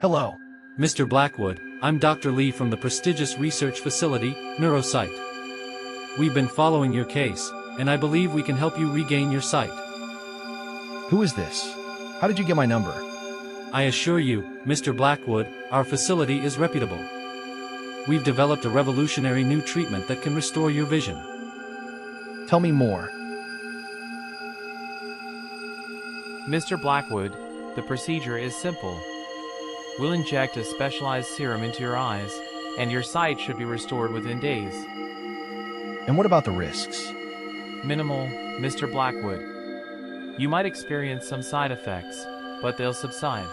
Hello. Mr. Blackwood, I'm Dr. Lee from the prestigious research facility, Neuropsych. We've been following your case, and I believe we can help you regain your sight. Who is this? How did you get my number? I assure you, Mr. Blackwood, our facility is reputable. We've developed a revolutionary new treatment that can restore your vision. Tell me more. Mr. Blackwood, the procedure is simple. We'll inject a specialized serum into your eyes, and your sight should be restored within days. And what about the risks? Minimal, Mr. Blackwood. You might experience some side effects, but they'll subside.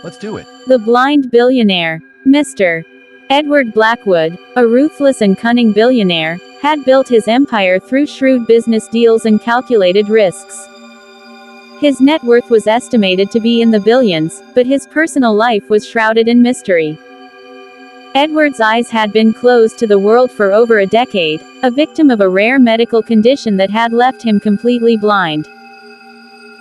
Let's do it. The Blind Billionaire, Mr. Edward Blackwood, a ruthless and cunning billionaire, had built his empire through shrewd business deals and calculated risks. His net worth was estimated to be in the billions, but his personal life was shrouded in mystery. Edward's eyes had been closed to the world for over a decade, a victim of a rare medical condition that had left him completely blind.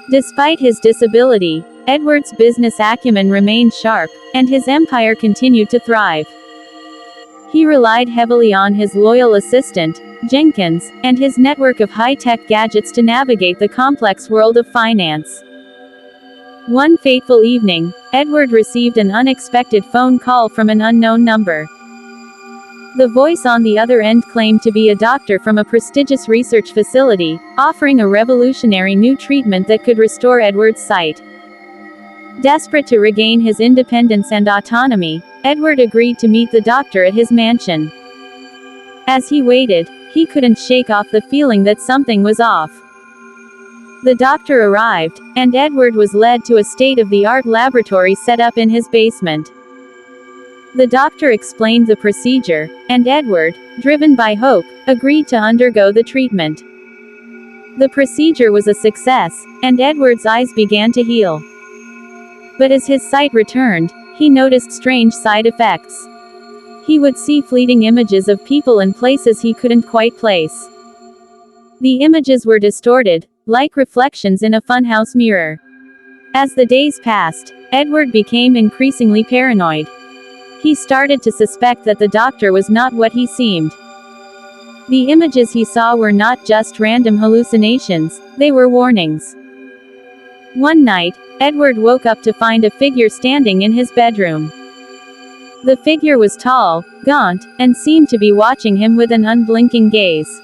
Despite his disability, Edward's business acumen remained sharp, and his empire continued to thrive. He relied heavily on his loyal assistant, Jenkins, and his network of high-tech gadgets to navigate the complex world of finance. One fateful evening, Edward received an unexpected phone call from an unknown number. The voice on the other end claimed to be a doctor from a prestigious research facility, offering a revolutionary new treatment that could restore Edward's sight. Desperate to regain his independence and autonomy, Edward agreed to meet the doctor at his mansion. As he waited, he couldn't shake off the feeling that something was off. The doctor arrived, and Edward was led to a state-of-the-art laboratory set up in his basement. The doctor explained the procedure, and Edward, driven by hope, agreed to undergo the treatment. The procedure was a success, and Edward's eyes began to heal. But as his sight returned, he noticed strange side effects. He would see fleeting images of people and places he couldn't quite place. The images were distorted, like reflections in a funhouse mirror. As the days passed, Edward became increasingly paranoid. He started to suspect that the doctor was not what he seemed. The images he saw were not just random hallucinations, they were warnings. One night, Edward woke up to find a figure standing in his bedroom. The figure was tall, gaunt, and seemed to be watching him with an unblinking gaze.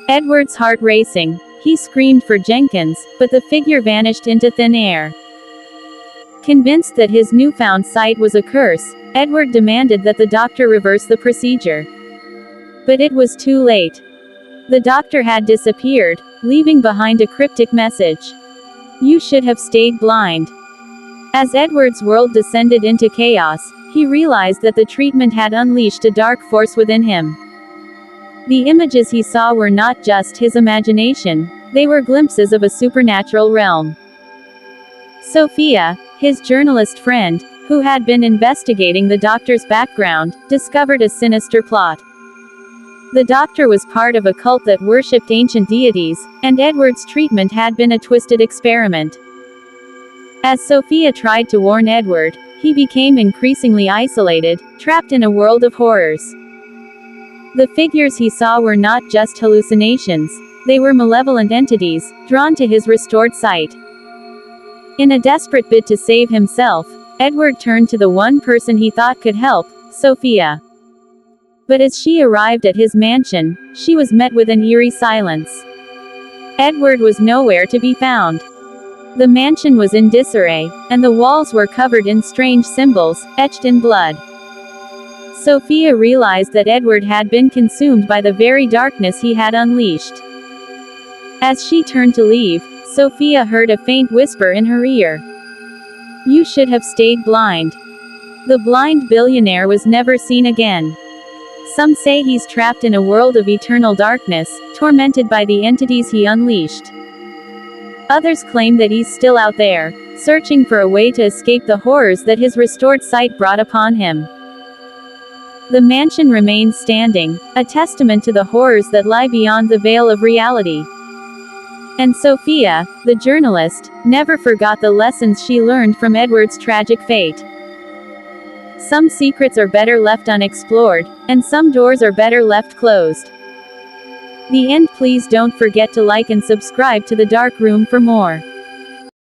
Edward's heart racing, he screamed for Jenkins, but the figure vanished into thin air. Convinced that his newfound sight was a curse, Edward demanded that the doctor reverse the procedure. But it was too late. The doctor had disappeared, leaving behind a cryptic message. "You should have stayed blind." As Edward's world descended into chaos, he realized that the treatment had unleashed a dark force within him. The images he saw were not just his imagination, they were glimpses of a supernatural realm. Sophia, his journalist friend, who had been investigating the doctor's background, discovered a sinister plot. The doctor was part of a cult that worshipped ancient deities, and Edward's treatment had been a twisted experiment. As Sophia tried to warn Edward, he became increasingly isolated, trapped in a world of horrors. The figures he saw were not just hallucinations, they were malevolent entities, drawn to his restored sight. In a desperate bid to save himself, Edward turned to the one person he thought could help, Sophia. But as she arrived at his mansion, she was met with an eerie silence. Edward was nowhere to be found. The mansion was in disarray, and the walls were covered in strange symbols, etched in blood. Sophia realized that Edward had been consumed by the very darkness he had unleashed. As she turned to leave, Sophia heard a faint whisper in her ear. "You should have stayed blind." The blind billionaire was never seen again. Some say he's trapped in a world of eternal darkness, tormented by the entities he unleashed. Others claim that he's still out there, searching for a way to escape the horrors that his restored sight brought upon him. The mansion remains standing, a testament to the horrors that lie beyond the veil of reality. And Sophia, the journalist, never forgot the lessons she learned from Edward's tragic fate. Some secrets are better left unexplored, and some doors are better left closed. The end. Please don't forget to like and subscribe to The Dark Room for more.